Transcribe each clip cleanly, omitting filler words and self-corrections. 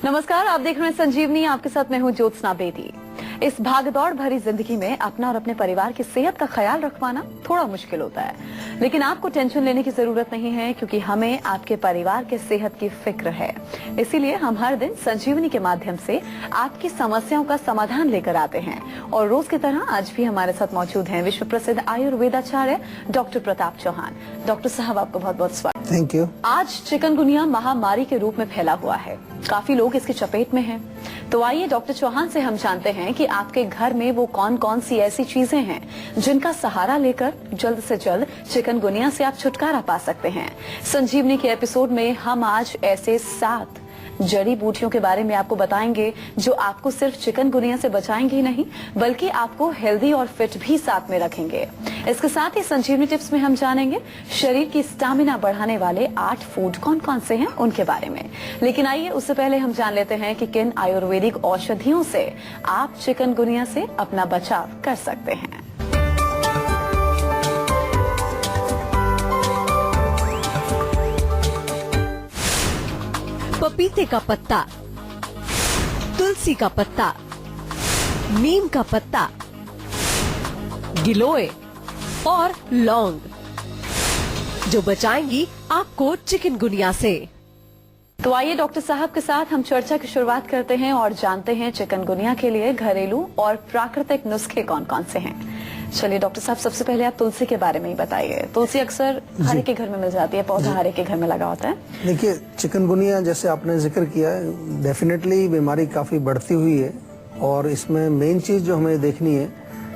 नमस्कार, आप देख रहे हैं संजीवनी। आपके साथ मैं हूं ज्योत्सना बेदी। इस भागदौड़ भरी जिंदगी में अपना और अपने परिवार की सेहत का ख्याल रखवाना थोड़ा मुश्किल होता है, लेकिन आपको टेंशन लेने की जरूरत नहीं है, क्योंकि हमें आपके परिवार के सेहत की फिक्र है। इसीलिए हम हर दिन संजीवनी के माध्यम से आपकी समस्याओं का समाधान लेकर आते हैं। और रोज की तरह आज भी हमारे साथ मौजूद हैं विश्व प्रसिद्ध आयुर्वेदाचार्य डॉक्टर प्रताप चौहान। डॉक्टर साहब, आपको बहुत बहुत स्वागत। Thank you. आज चिकनगुनिया महामारी के रूप में फैला हुआ है, काफी लोग इसकी चपेट में हैं। तो आइए डॉक्टर चौहान से हम जानते हैं कि आपके घर में वो कौन कौन सी ऐसी चीजें हैं जिनका सहारा लेकर जल्द से जल्द चिकनगुनिया से आप छुटकारा पा सकते हैं। संजीवनी के एपिसोड में हम आज ऐसे 7 जड़ी बूटियों के बारे में आपको बताएंगे जो आपको सिर्फ चिकनगुनिया से बचाएंगे ही नहीं, बल्कि आपको हेल्दी और फिट भी साथ में रखेंगे। इसके साथ ही संजीवनी टिप्स में हम जानेंगे शरीर की स्टैमिना बढ़ाने वाले 8 फूड कौन कौन से हैं उनके बारे में। लेकिन आइए उससे पहले हम जान लेते हैं कि किन आयुर्वेदिक औषधियों से आप चिकनगुनिया से अपना बचाव कर सकते हैं। पपीते का पत्ता, तुलसी का पत्ता, नीम का पत्ता, गिलोय और लौंग, जो बचाएंगी आपको चिकनगुनिया से। तो आइए डॉक्टर साहब के साथ हम चर्चा की शुरुआत करते हैं और जानते हैं चिकनगुनिया के लिए घरेलू और प्राकृतिक नुस्खे कौन कौन से हैं। चलिए डॉक्टर साहब, सबसे पहले आप तुलसी के बारे में ही बताइए। तुलसी अक्सर हर एक के घर में मिल जाती है, पौधा हर एक के घर में लगा होता है। देखिए, चिकनगुनिया जैसे आपने जिक्र किया, डेफिनेटली बीमारी काफी बढ़ती हुई है। और इसमें मेन चीज जो हमें देखनी है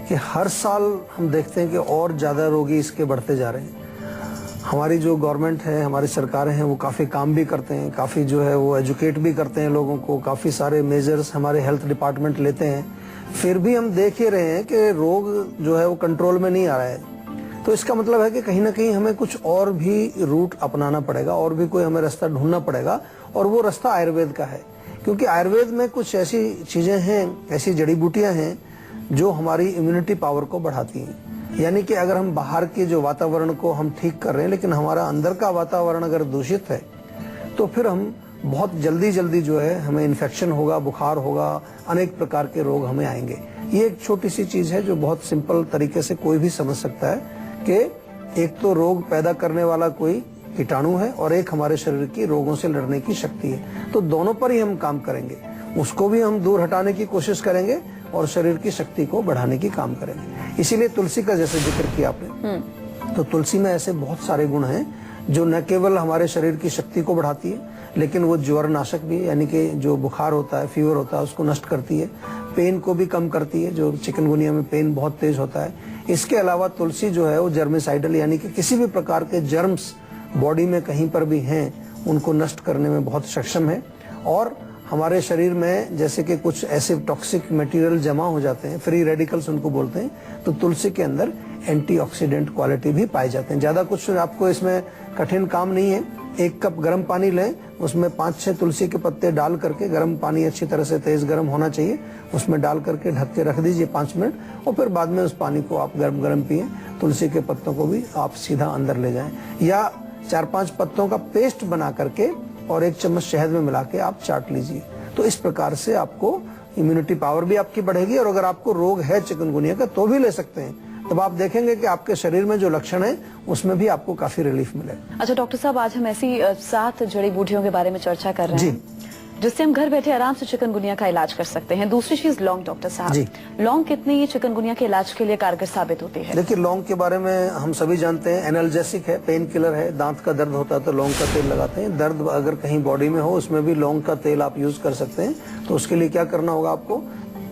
कि हर साल हम देखते हैं कि और ज्यादा रोगी इसके बढ़ते जा रहे हैं। हमारी जो गवर्नमेंट है, हमारी सरकारें हैं, वो काफी काम भी करते हैं, काफी जो है वो एजुकेट भी करते हैं लोगों को, काफी सारे मेजर्स हमारे हेल्थ डिपार्टमेंट लेते हैं। फिर भी हम देख ही रहे हैं कि रोग जो है वो कंट्रोल में नहीं आ रहा है। तो इसका मतलब है कि कहीं ना कहीं हमें कुछ और भी रूट अपनाना पड़ेगा, और भी कोई हमें रास्ता ढूंढना पड़ेगा, और वो रास्ता आयुर्वेद का है। क्योंकि आयुर्वेद में कुछ ऐसी चीजें हैं, ऐसी जड़ी बूटियां हैं जो हमारी इम्यूनिटी पावर को बढ़ाती हैं। यानी कि अगर हम बाहर के जो वातावरण को हम ठीक कर रहे हैं, लेकिन हमारा अंदर का वातावरण अगर दूषित है, तो फिर हम बहुत जल्दी जो है हमें इन्फेक्शन होगा, बुखार होगा, अनेक प्रकार के रोग हमें आएंगे। ये एक छोटी सी चीज है जो बहुत सिंपल तरीके से कोई भी समझ सकता है कि एक तो रोग पैदा करने वाला कोई कीटाणु है, और एक हमारे शरीर की रोगों से लड़ने की शक्ति है। तो दोनों पर ही हम काम करेंगे, उसको भी हम दूर हटाने की कोशिश करेंगे और शरीर की शक्ति को बढ़ाने की काम करेंगे। इसीलिए तुलसी का जैसे जिक्र किया आपने, तो तुलसी में ऐसे बहुत सारे गुण हैं जो न केवल हमारे शरीर की शक्ति को बढ़ाती है, लेकिन वो ज्वर नाशक भी, यानी कि जो बुखार होता है, फीवर होता है, उसको नष्ट करती है। पेन को भी कम करती है, जो चिकनगुनिया में पेन बहुत तेज होता है। इसके अलावा तुलसी जो है वो जर्मिसाइडल, यानी कि किसी भी प्रकार के जर्म्स बॉडी में कहीं पर भी हैं, उनको नष्ट करने में बहुत सक्षम है। और हमारे शरीर में जैसे कि कुछ ऐसे टॉक्सिक मटेरियल जमा हो जाते हैं, फ्री रेडिकल्स उनको बोलते हैं, तो तुलसी के अंदर एंटीऑक्सीडेंट क्वालिटी भी पाए जाते हैं। ज्यादा कुछ आपको इसमें कठिन काम नहीं है। 1 कप गर्म पानी लें, उसमें 5-6 तुलसी के पत्ते डाल करके, गर्म पानी अच्छी तरह से तेज गर्म होना चाहिए, उसमें डाल करके ढक के रख दीजिए 5 मिनट, और फिर बाद में उस पानी को आप गर्म पिए। तुलसी के पत्तों को भी आप सीधा अंदर ले जाएं, या 4-5 पत्तों का पेस्ट बना करके और 1 चम्मच शहद में मिला के आप चाट लीजिए। तो इस प्रकार से आपको इम्यूनिटी पावर भी आपकी बढ़ेगी, और अगर आपको रोग है चिकनगुनिया का तो भी ले सकते हैं। तब आप देखेंगे कि आपके शरीर में जो लक्षण है उसमें भी आपको काफी रिलीफ मिलेगा। अच्छा डॉक्टर साहब, आज हम ऐसी 7 जड़ी बूटियों के बारे में चर्चा कर रहे हैं जिससे हम घर बैठे आराम से चिकनगुनिया का इलाज कर सकते हैं। दूसरी चीज लौंग। डॉक्टर साहब, लौंग कितनी चिकनगुनिया के इलाज के लिए कारगर साबित होती है? देखिए, लौंग के बारे में हम सभी जानते हैं, एनाल्जेसिक है, पेन किलर है। दांत का दर्द होता है तो लौंग का तेल लगाते हैं। दर्द अगर कहीं बॉडी में हो, उसमें भी लौंग का तेल आप यूज कर सकते हैं। तो उसके लिए क्या करना होगा आपको,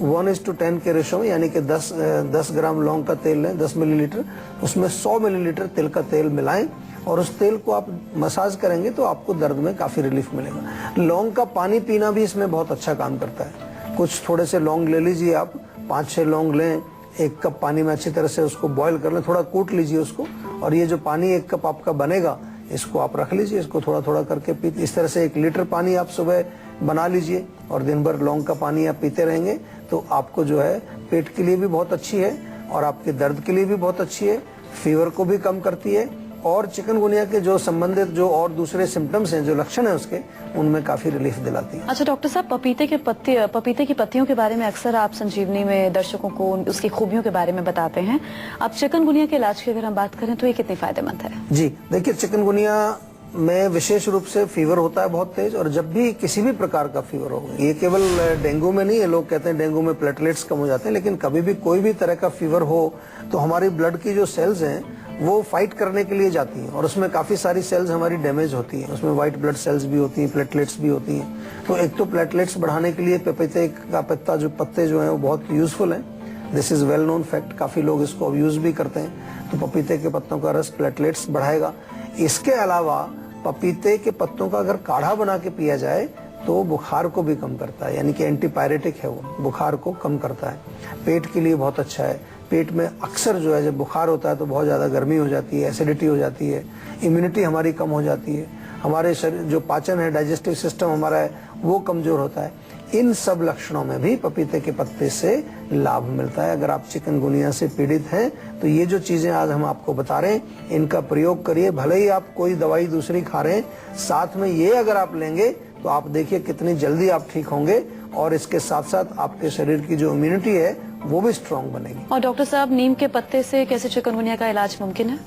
1:10 के रेशो में, यानी कि 10 ग्राम लौंग का तेल लें, 10 मिलीलीटर, उसमें 100 मिलीलीटर तिल का तेल मिलाएं, और उस तेल को आप मसाज करेंगे तो आपको दर्द में काफी रिलीफ मिलेगा। लौंग का पानी पीना भी इसमें बहुत अच्छा काम करता है। कुछ थोड़े से लौंग ले लीजिए आप, 5-6 लौंग लें, 1 कप पानी में अच्छी तरह से उसको बॉईल कर लें, थोड़ा कूट लीजिए उसको, और ये जो पानी 1 कप आपका बनेगा, इसको आप रख लीजिए, इसको थोड़ा थोड़ा करके पीते। इस तरह से 1 लीटर पानी आप सुबह बना लीजिए, और दिन भर लौंग का पानी आप पीते रहेंगे, तो आपको जो है पेट के लिए भी बहुत अच्छी है, और आपके दर्द के लिए भी बहुत अच्छी है, फीवर को भी कम करती है, और चिकनगुनिया के जो संबंधित जो और दूसरे सिम्टम्स हैं, जो लक्षण है उसके, उनमें काफी रिलीफ दिलाती है। अच्छा डॉक्टर साहब, पपीते की पत्तियों के बारे में अक्सर आप संजीवनी में दर्शकों को उसकी खूबियों के बारे में बताते हैं। अब चिकनगुनिया के इलाज की अगर हम बात करें तो ये कितनी फायदेमंद है? जी देखिए, चिकनगुनिया में विशेष रूप से फीवर होता है बहुत तेज, और जब भी किसी भी प्रकार का फीवर हो, ये केवल डेंगू में नहीं है, लोग कहते हैं डेंगू में प्लेटलेट्स कम हो जाते हैं, लेकिन कभी भी कोई भी तरह का फीवर हो तो हमारी ब्लड की जो सेल्स हैं वो फाइट करने के लिए जाती हैं, और उसमें काफी सारी सेल्स हमारी डैमेज होती हैं। उसमें व्हाइट ब्लड सेल्स भी होती हैं, प्लेटलेट्स भी होती हैं। तो एक तो प्लेटलेट्स बढ़ाने के लिए पपीते का पत्ते जो हैं वो बहुत यूजफुल हैं। This is well known fact, काफी लोग इसको अब यूज भी करते हैं। तो पपीते के पत्तों का रस प्लेटलेट्स बढ़ाएगा। इसके अलावा पपीते के पत्तों का अगर काढ़ा बना के पिया जाए तो बुखार को भी कम करता है, यानी कि एंटीपायरेटिक है, वो बुखार को कम करता है। पेट के लिए बहुत अच्छा है। पेट में अक्सर जो है जब बुखार होता है तो बहुत ज्यादा गर्मी हो जाती है, एसिडिटी हो जाती है, इम्यूनिटी हमारी कम हो जाती है, हमारे शरीर जो पाचन है, डाइजेस्टिव सिस्टम हमारा है वो कमजोर होता है। इन सब लक्षणों में भी पपीते के पत्ते से लाभ मिलता है। अगर आप चिकनगुनिया से पीड़ित हैं तो ये जो चीजें आज हम आपको बता रहे हैं इनका प्रयोग करिए। भले ही आप कोई दवाई दूसरी खा रहे हैं, साथ में ये अगर आप लेंगे तो आप देखिए कितनी जल्दी आप ठीक होंगे, और इसके साथ साथ आपके शरीर की जो इम्यूनिटी है वो भी स्ट्रांग बनेगी। और डॉक्टर साहब, नीम के पत्ते से कैसे चिकनगुनिया का इलाज मुमकिन है?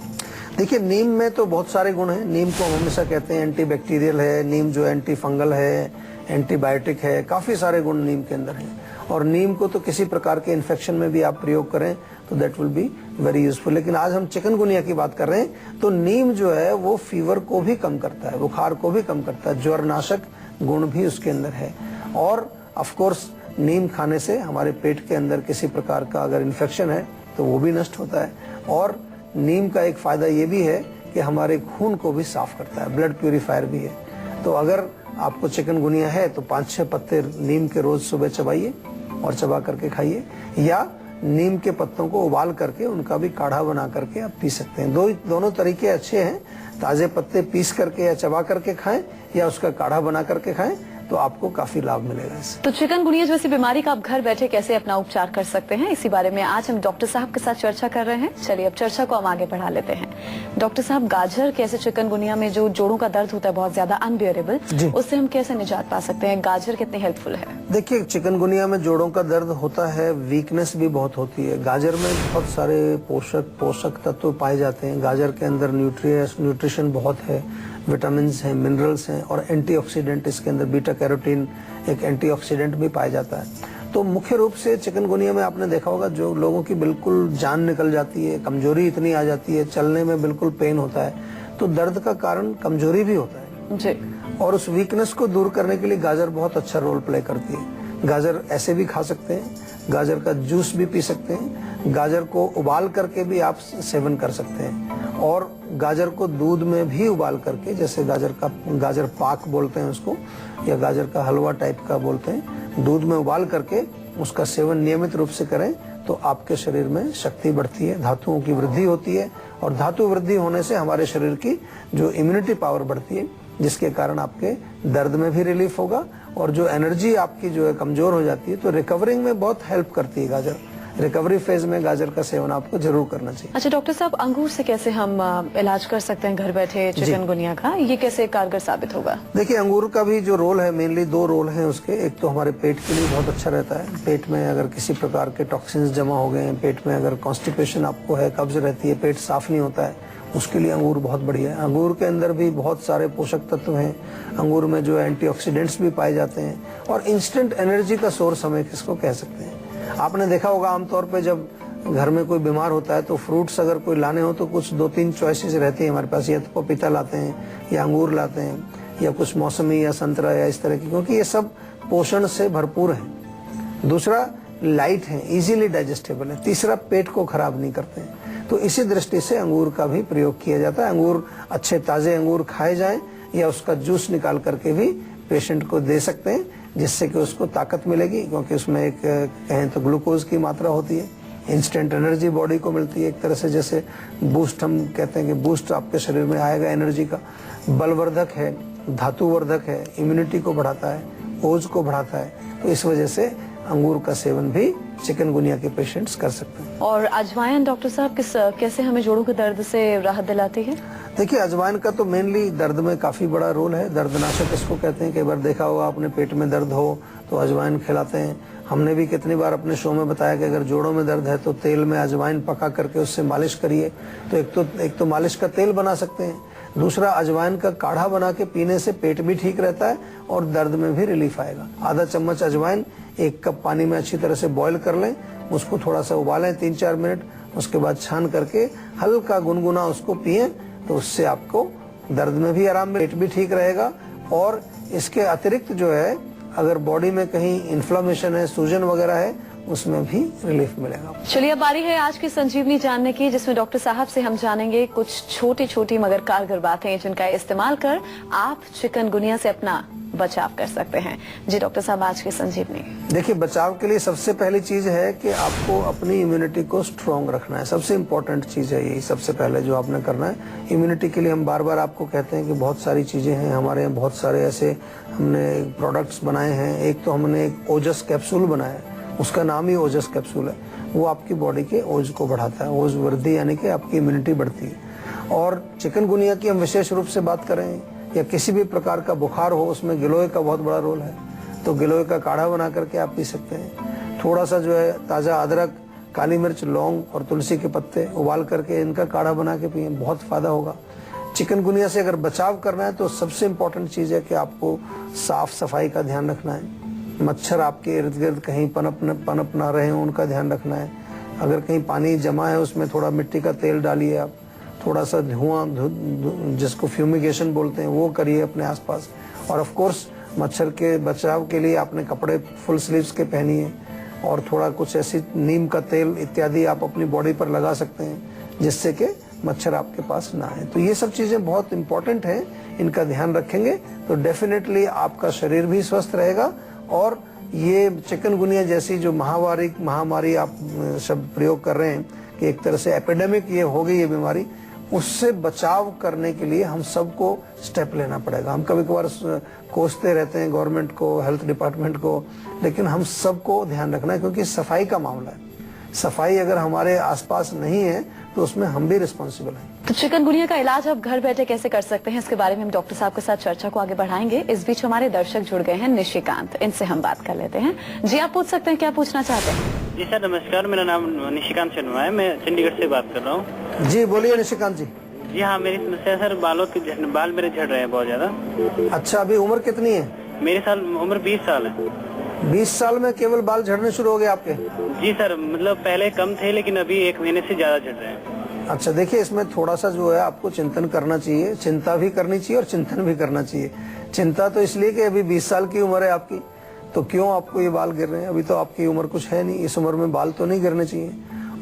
देखिए, नीम में तो बहुत सारे गुण हैं। नीम को हम हमेशा कहते हैं एंटीबैक्टीरियल है, नीम जो एंटी फंगल है, एंटीबायोटिक है, काफी सारे गुण नीम के अंदर हैं। और नीम को तो किसी प्रकार के इन्फेक्शन में भी आप प्रयोग करें तो that will be very useful. लेकिन आज हम चिकनगुनिया की बात कर रहे हैं, तो नीम जो है वो फीवर को भी कम करता है, बुखार को भी कम करता है, ज्वरनाशक गुण भी उसके अंदर है। और ऑफ कोर्स नीम खाने से हमारे पेट के अंदर किसी प्रकार का अगर इन्फेक्शन है तो वो भी नष्ट होता है। और नीम का एक फायदा ये भी है कि हमारे खून को भी साफ करता है, ब्लड प्यूरिफायर भी है। तो अगर आपको चिकनगुनिया है तो 5-6 पत्ते नीम के रोज सुबह चबाइए और चबा करके खाइए, या नीम के पत्तों को उबाल करके उनका भी काढ़ा बना करके आप पी सकते हैं। दोनों तरीके अच्छे हैं। ताजे पत्ते पीस करके या चबा करके खाएं, या उसका काढ़ा बना करके खाएं, तो आपको काफी लाभ मिलेगा इससे। तो चिकनगुनिया जैसी बीमारी का आप घर बैठे कैसे अपना उपचार कर सकते हैं, इसी बारे में आज हम डॉक्टर साहब के साथ चर्चा कर रहे हैं। चलिए अब चर्चा को हम आगे बढ़ा लेते हैं। डॉक्टर साहब, गाजर कैसे चिकनगुनिया में जो जोड़ों का दर्द होता है बहुत ज्यादा अनबियरेबल, उससे हम कैसे निजात पा सकते हैं? गाजर कितनी हेल्पफुल है? देखिए, चिकनगुनिया में जोड़ों का दर्द होता है, वीकनेस भी बहुत होती है। गाजर में बहुत सारे पोषक तत्व पाए जाते हैं। गाजर के अंदर न्यूट्रिशन बहुत है, विटामिन हैं, मिनरल्स हैं, और एंटीऑक्सीडेंट इसके अंदर बीटा कैरोटीन एक एंटीऑक्सीडेंट भी पाया जाता है। तो मुख्य रूप से चिकनगुनिया में आपने देखा होगा जो लोगों की बिल्कुल जान निकल जाती है, कमजोरी इतनी आ जाती है, चलने में बिल्कुल पेन होता है, तो दर्द का कारण कमजोरी भी होता है जी। और उस वीकनेस को दूर करने के लिए गाजर बहुत अच्छा रोल प्ले करती है। गाजर ऐसे भी खा सकते हैं, गाजर का जूस भी पी सकते हैं, गाजर को उबाल करके भी आप सेवन कर सकते हैं, और गाजर को दूध में भी उबाल करके, जैसे गाजर पाक बोलते हैं उसको, या गाजर का हलवा टाइप का बोलते हैं, दूध में उबाल करके उसका सेवन नियमित रूप से करें तो आपके शरीर में शक्ति बढ़ती है, धातुओं की वृद्धि होती है, और धातु वृद्धि होने से हमारे शरीर की जो इम्यूनिटी पावर बढ़ती है, जिसके कारण आपके दर्द में भी रिलीफ होगा, और जो एनर्जी आपकी जो है कमजोर हो जाती है, तो रिकवरिंग में बहुत हेल्प करती है गाजर। रिकवरी फेज में गाजर का सेवन आपको जरूर करना चाहिए। अच्छा डॉक्टर साहब, अंगूर से कैसे हम इलाज कर सकते हैं घर बैठे चिकनगुनिया का? ये कैसे कारगर साबित होगा? देखिए, अंगूर का भी जो रोल है, मेनली 2 रोल हैं उसके। एक तो हमारे पेट के लिए बहुत अच्छा रहता है। पेट में अगर किसी प्रकार के टॉक्सिन्स जमा हो गए हैं, पेट में अगर कॉन्स्टिपेशन आपको है, कब्ज रहती है, पेट साफ नहीं होता है, उसके लिए अंगूर बहुत बढ़िया है। अंगूर के अंदर भी बहुत सारे पोषक तत्व हैं। अंगूर में जो एंटीऑक्सीडेंट्स भी पाए जाते हैं, और इंस्टेंट एनर्जी का सोर्स हमें किसको कह सकते हैं। आपने देखा होगा आमतौर पे जब घर में कोई बीमार होता है तो फ्रूट्स अगर कोई लाने हो तो कुछ 2-3 चॉइसेस रहती है हमारे पास, या तो पपीता लाते हैं, या अंगूर लाते हैं, या कुछ मौसमी या संतरा या इस तरह की, क्योंकि ये सब पोषण से भरपूर है। दूसरा, लाइट है, इजीली डाइजेस्टेबल है। तीसरा, पेट को खराब नहीं करते हैं। तो इसी दृष्टि से अंगूर का भी प्रयोग किया जाता है। अंगूर अच्छे ताजे अंगूर खाए जाएं, या उसका जूस निकाल करके भी पेशेंट को दे सकते हैं, जिससे कि उसको ताकत मिलेगी, क्योंकि उसमें एक कहें तो ग्लूकोज की मात्रा होती है, इंस्टेंट एनर्जी बॉडी को मिलती है। एक तरह से जैसे बूस्ट हम कहते हैं कि बूस्ट आपके शरीर में आएगा एनर्जी का। बलवर्धक है, धातुवर्धक है, इम्यूनिटी को बढ़ाता है, ओज को बढ़ाता है। तो इस वजह से अंगूर का सेवन भी चिकनगुनिया के पेशेंट्स कर सकते हैं। और अजवाइन डॉक्टर साहब कैसे हमें जोड़ों के दर्द से राहत दिलाती है? देखिए, अजवाइन का तो मेनली दर्द में काफी बड़ा रोल है। दर्दनाशक इसको कहते हैं। कई बार देखा होगा आपने, पेट में दर्द हो तो अजवाइन खिलाते हैं। हमने भी कितनी बार अपने शो में बताया कि अगर जोड़ों में दर्द है तो तेल में अजवाइन पका करके उससे मालिश करिए। तो एक तो मालिश का तेल बना सकते हैं, दूसरा अजवाइन का काढ़ा बना के पीने से पेट भी ठीक रहता है और दर्द में भी रिलीफ आएगा। आधा चम्मच अजवाइन 1 कप पानी में अच्छी तरह से बॉईल कर लें, उसको थोड़ा सा उबालें 3-4 मिनट, उसके बाद छान करके हल्का गुनगुना उसको पिएं तो उससे आपको दर्द में भी आराम, पेट भी ठीक रहेगा। और इसके अतिरिक्त जो है, अगर बॉडी में कहीं इन्फ्लेमेशन है, सूजन वगैरह है, उसमें भी रिलीफ मिलेगा। चलिए, अब बारी है आज की संजीवनी जानने की, जिसमें डॉक्टर साहब से हम जानेंगे कुछ छोटी छोटी मगर कारगर बातें जिनका इस्तेमाल कर आप चिकनगुनिया से अपना बचाव कर सकते हैं। जी डॉक्टर साहब, आज की संजीवनी। देखिए, बचाव के लिए सबसे पहली चीज है कि आपको अपनी इम्यूनिटी को स्ट्रॉन्ग रखना है। सबसे इम्पोर्टेंट चीज है यही, सबसे पहले जो आपने करना है। इम्यूनिटी के लिए हम बार बार आपको कहते हैं कि बहुत सारी चीजें हैं हमारे यहाँ, बहुत सारे ऐसे हमने प्रोडक्ट्स बनाए हैं। एक तो हमने एक ओजस कैप्सूल बनाया है, उसका नाम ही ओजस कैप्सूल है। वो आपकी बॉडी के ओज को बढ़ाता है, ओज वृद्धि यानी कि आपकी इम्यूनिटी बढ़ती है। और चिकनगुनिया की हम विशेष रूप से बात करें या किसी भी प्रकार का बुखार हो, उसमें गिलोय का बहुत बड़ा रोल है। तो गिलोय का काढ़ा बना करके आप पी सकते हैं। थोड़ा सा जो है ताज़ा अदरक, काली मिर्च, लौंग और तुलसी के पत्ते उबाल करके इनका काढ़ा बना के पिए, बहुत फायदा होगा। चिकनगुनिया से अगर बचाव करना है तो सबसे इम्पोर्टेंट चीज़ है कि आपको साफ सफाई का ध्यान रखना है। मच्छर आपके इर्द गिर्द कहीं पनप ना रहे हो, उनका ध्यान रखना है। अगर कहीं पानी जमा है उसमें थोड़ा मिट्टी का तेल डालिए आप, थोड़ा सा धुआं जिसको फ्यूमिगेशन बोलते हैं वो करिए अपने आसपास। और ऑफ कोर्स मच्छर के बचाव के लिए आपने कपड़े फुल स्लीव्स के पहनिए और थोड़ा कुछ ऐसी नीम का तेल इत्यादि आप अपनी बॉडी पर लगा सकते हैं जिससे कि मच्छर आपके पास ना आए। तो ये सब चीजें बहुत इंपॉर्टेंट हैं, इनका ध्यान रखेंगे तो डेफिनेटली आपका शरीर भी स्वस्थ रहेगा। और ये चिकनगुनिया जैसी जो महामारी आप शब्द प्रयोग कर रहे हैं कि एक तरह से एपिडेमिक ये हो गई ये बीमारी, उससे बचाव करने के लिए हम सबको स्टेप लेना पड़ेगा। हम कभी कभार कोसते रहते हैं गवर्नमेंट को, हेल्थ डिपार्टमेंट को, लेकिन हम सबको ध्यान रखना है क्योंकि सफाई का मामला है। सफाई अगर हमारे आसपास नहीं है तो उसमें हम भी रिस्पॉन्सिबल हैं। तो चिकनगुनिया का इलाज आप घर बैठे कैसे कर सकते हैं, इसके बारे में हम डॉक्टर साहब के साथ चर्चा को आगे बढ़ाएंगे। इस बीच हमारे दर्शक जुड़ गए हैं, निशिकांत, इनसे हम बात कर लेते हैं। जी आप पूछ सकते हैं, क्या पूछना चाहते हैं? जी सर नमस्कार, मेरा नाम निशिकांत शर्मा है, मैं चंडीगढ़ से बात कर रहा हूँ। जी बोलिए निशिकांत जी। जी हाँ, मेरी समस्या सर बाल मेरे झड़ रहे हैं बहुत ज्यादा। अच्छा, अभी उम्र कितनी है? मेरी उम्र 20 साल है। 20 साल में केवल बाल झड़ने शुरू हो गए आपके? जी सर, मतलब पहले कम थे लेकिन अभी 1 महीने से ज्यादा झड़ रहे हैं। अच्छा, देखिए इसमें थोड़ा सा जो है आपको चिंतन करना चाहिए, चिंता भी करनी चाहिए और चिंतन भी करना चाहिए। चिंता तो इसलिए कि अभी 20 साल की उम्र है आपकी, तो क्यों आपको ये बाल गिर रहे हैं? अभी तो आपकी उम्र कुछ है नहीं, इस उम्र में बाल तो नहीं गिरने चाहिए।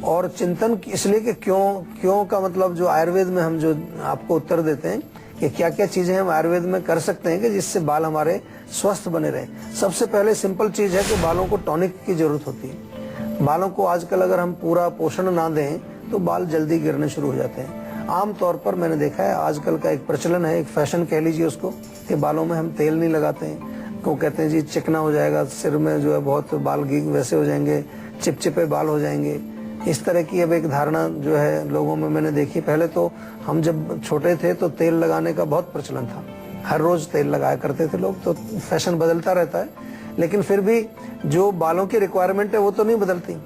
और चिंतन इसलिए कि क्यों का मतलब जो आयुर्वेद में हम जो आपको उत्तर देते हैं कि क्या क्या चीजें हम आयुर्वेद में कर सकते हैं कि जिससे बाल हमारे स्वस्थ बने रहे। सबसे पहले सिंपल चीज है कि बालों को टॉनिक की जरूरत होती है। बालों को आजकल अगर हम पूरा पोषण ना दें तो बाल जल्दी गिरने शुरू हो जाते हैं। आमतौर पर मैंने देखा है आजकल का एक प्रचलन है, एक फैशन कह लीजिए उसको, कि बालों में हम तेल नहीं लगाते हैं। को कहते हैं जी चिकना हो जाएगा, सिर में जो है बहुत बाल वैसे हो जाएंगे, चिपचिपे बाल हो जाएंगे। इस तरह की अब एक धारणा जो है लोगों में मैंने देखी। पहले तो हम जब छोटे थे तो तेल लगाने का बहुत प्रचलन था, हर रोज तेल लगाया करते थे लोग, तो फैशन बदलता रहता है। लेकिन फिर भी जो बालों की रिक्वायरमेंट है वो तो नहीं बदलती।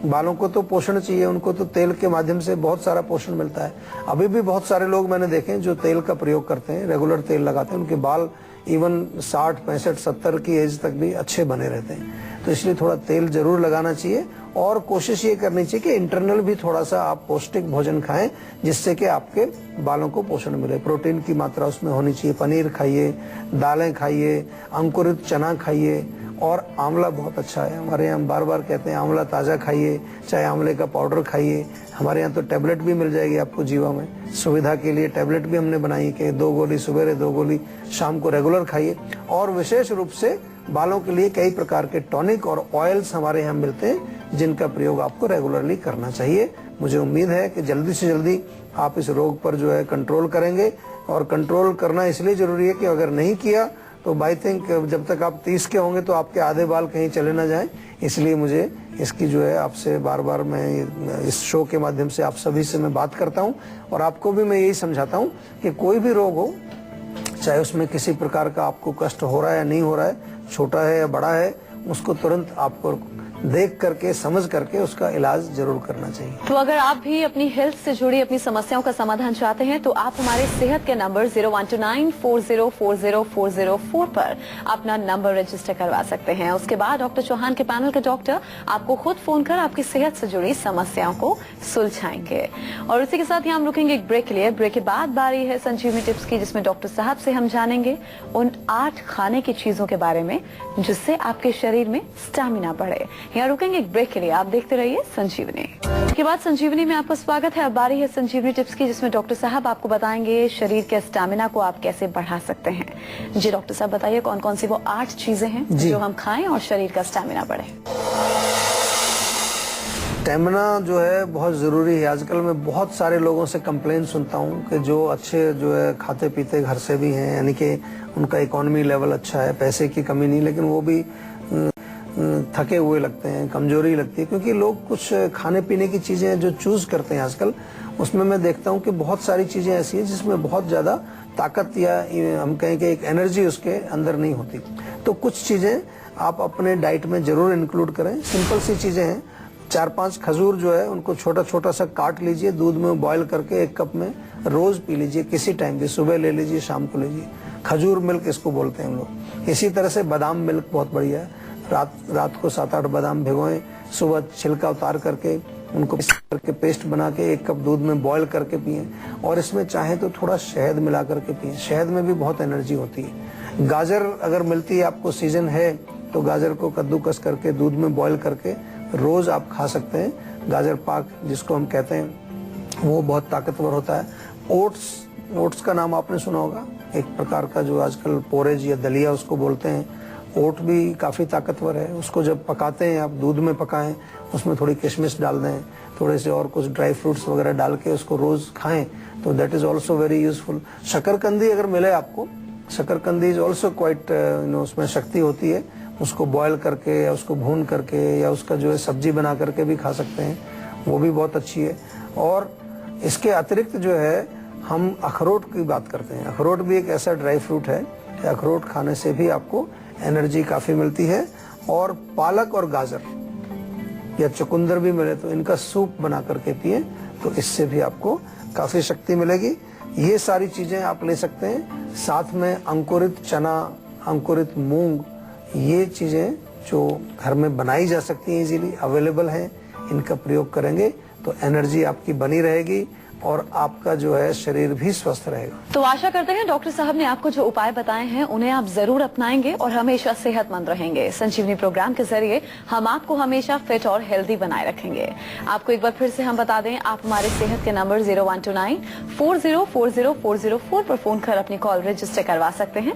बालों को तो पोषण चाहिए, उनको तो तेल के माध्यम से बहुत सारा पोषण मिलता है। अभी भी बहुत सारे लोग मैंने देखे जो तेल का प्रयोग करते हैं, रेगुलर तेल लगाते हैं, उनके बाल इवन 60, 65, 70 की एज तक भी अच्छे बने रहते हैं। तो इसलिए थोड़ा तेल जरूर लगाना चाहिए और कोशिश ये करनी चाहिए कि इंटरनल भी थोड़ा सा आप पौष्टिक भोजन खाएं जिससे कि आपके बालों को पोषण मिले। प्रोटीन की मात्रा उसमें होनी चाहिए, पनीर खाइए, दालें खाइए, अंकुरित चना खाइए और आंवला बहुत अच्छा है। हमारे यहाँ बार बार कहते हैं आंवला ताज़ा खाइए, चाहे आंवले का पाउडर खाइए। हमारे यहाँ तो टैबलेट भी मिल जाएगी आपको जीवा में, सुविधा के लिए टैबलेट भी हमने बनाई कि 2 गोली सुबह 2 गोली शाम को रेगुलर खाइए। और विशेष रूप से बालों के लिए कई प्रकार के टॉनिक और ऑयल्स हमारे यहाँ मिलते हैं जिनका प्रयोग आपको रेगुलरली करना चाहिए। मुझे उम्मीद है कि जल्दी से जल्दी आप इस रोग पर जो है कंट्रोल करेंगे। और कंट्रोल करना इसलिए जरूरी है कि अगर नहीं किया तो आई थिंक जब तक आप 30 के होंगे तो आपके आधे बाल कहीं चले ना जाएं, इसलिए मुझे इसकी जो है आपसे बार बार मैं इस शो के माध्यम से आप सभी से मैं बात करता हूं और आपको भी मैं यही समझाता हूं कि कोई भी रोग हो, चाहे उसमें किसी प्रकार का आपको कष्ट हो रहा है या नहीं हो रहा है, छोटा है या बड़ा है, उसको तुरंत आपको देख करके समझ करके उसका इलाज जरूर करना चाहिए। तो अगर आप भी अपनी हेल्थ से जुड़ी अपनी समस्याओं का समाधान चाहते हैं तो आप हमारे सेहत के नंबर 0129404040 पर अपना नंबर रजिस्टर करवा सकते हैं। उसके बाद डॉक्टर चौहान के पैनल के डॉक्टर आपको खुद फोन कर आपकी सेहत से जुड़ी समस्याओं को सुलझाएंगे। और इसी के साथ ही हम रुकेंगे एक ब्रेक के लिए। ब्रेक के बाद बारी है संजीवनी टिप्स की, जिसमें डॉक्टर साहब से हम जानेंगे उन 8 खाने की चीजों के बारे में जिससे आपके शरीर में स्टैमिना बढ़े। यहाँ रुकेंगे एक ब्रेक के लिए, आप देखते रहिए संजीवनी। उसके बाद संजीवनी में आपका स्वागत है। अब बारी है संजीवनी टिप्स की, जिसमें डॉक्टर साहब आपको बताएंगे शरीर के स्टैमिना को आप कैसे बढ़ा सकते हैं। जी डॉक्टर साहब बताइए कौन कौन सी वो 8 चीजें हैं जो हम खाएं और शरीर का स्टैमिना बढ़े। स्टेमिना जो है बहुत जरूरी है। आजकल मैं बहुत सारे लोगों से कंप्लेन सुनता हूँ कि जो अच्छे जो है खाते पीते घर से भी हैं, यानी कि उनका इकोनॉमी लेवल अच्छा है, पैसे की कमी नहीं, लेकिन वो भी थके हुए लगते हैं, कमजोरी लगती है, क्योंकि लोग कुछ खाने पीने की चीजें जो चूज करते हैं आजकल, उसमें मैं देखता हूँ कि बहुत सारी चीजें ऐसी हैं जिसमें बहुत ज्यादा ताकत या हम कहें कि एक एनर्जी उसके अंदर नहीं होती। तो कुछ चीजें आप अपने डाइट में जरूर इंक्लूड करें। सिंपल सी चीजें हैं, 4-5 खजूर जो है उनको छोटा छोटा सा काट लीजिए, दूध में बॉईल करके 1 कप में रोज पी लीजिए, किसी टाइम भी, सुबह ले लीजिए, शाम को लीजिए। खजूर मिल्क इसको बोलते हैं हम लोग। इसी तरह से बादाम मिल्क बहुत बढ़िया है। रात को 7-8 बादाम भिगोएं, सुबह छिलका उतार करके उनको करके पेस्ट बना के 1 कप दूध में बॉईल करके पिएं, और इसमें चाहे तो थोड़ा शहद मिला करके पिएं। शहद में भी बहुत एनर्जी होती है। गाजर अगर मिलती है आपको, सीजन है, तो गाजर को कद्दूकस करके दूध में बॉईल करके रोज आप खा सकते हैं। गाजर पाक जिसको हम कहते हैं, वो बहुत ताकतवर होता है। ओट्स का नाम आपने सुना होगा, एक प्रकार का जो आजकल पोरेज या दलिया उसको बोलते हैं। ओट भी काफी ताकतवर है। उसको जब पकाते हैं आप, दूध में पकाएं, उसमें थोड़ी किशमिश डाल दें, थोड़े से और कुछ ड्राई फ्रूट्स वगैरह डाल के उसको रोज खाएं, तो that is also very useful. शकरकंदी अगर मिले आपको, शकरकंदी इज ऑल्सो क्वाइट, उसमें शक्ति होती है। उसको बॉयल करके या उसको भून करके या उसका जो है सब्जी बना करके भी खा सकते हैं, वो भी बहुत अच्छी है। और इसके अतिरिक्त जो है हम अखरोट की बात करते हैं। अखरोट भी एक ऐसा ड्राई फ्रूट है कि अखरोट खाने से भी आपको एनर्जी काफी मिलती है। और पालक और गाजर या चुकंदर भी मिले तो इनका सूप बना करके पिए, तो इससे भी आपको काफी शक्ति मिलेगी। ये सारी चीजें आप ले सकते हैं। साथ में अंकुरित चना, अंकुरित मूंग, ये चीजें जो घर में बनाई जा सकती हैं, इजीली अवेलेबल हैं, इनका प्रयोग करेंगे तो एनर्जी आपकी बनी रहेगी और आपका जो है शरीर भी स्वस्थ रहेगा। तो आशा करते हैं डॉक्टर साहब ने आपको जो उपाय बताए हैं उन्हें आप जरूर अपनाएंगे और हमेशा सेहतमंद रहेंगे। संजीवनी प्रोग्राम के जरिए हम आपको हमेशा फिट और हेल्दी बनाए रखेंगे। आपको एक बार फिर से हम बता दें, आप हमारे सेहत के नंबर 0129404040 पर फोन कर अपनी कॉल रजिस्टर करवा सकते हैं।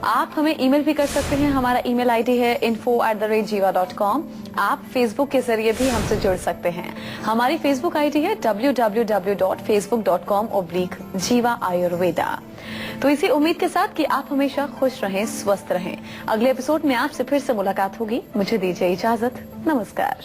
आप हमें ईमेल भी कर सकते हैं। हमारा ईमेल आईडी है info@jiva.com। आप फेसबुक के जरिए भी हमसे जुड़ सकते हैं। हमारी फेसबुक आईडी है www.facebook.com/jiva ayurveda। तो इसी उम्मीद के साथ कि आप हमेशा खुश रहें, स्वस्थ रहें। अगले एपिसोड में आपसे फिर से मुलाकात होगी। मुझे दीजिए इजाजत, नमस्कार।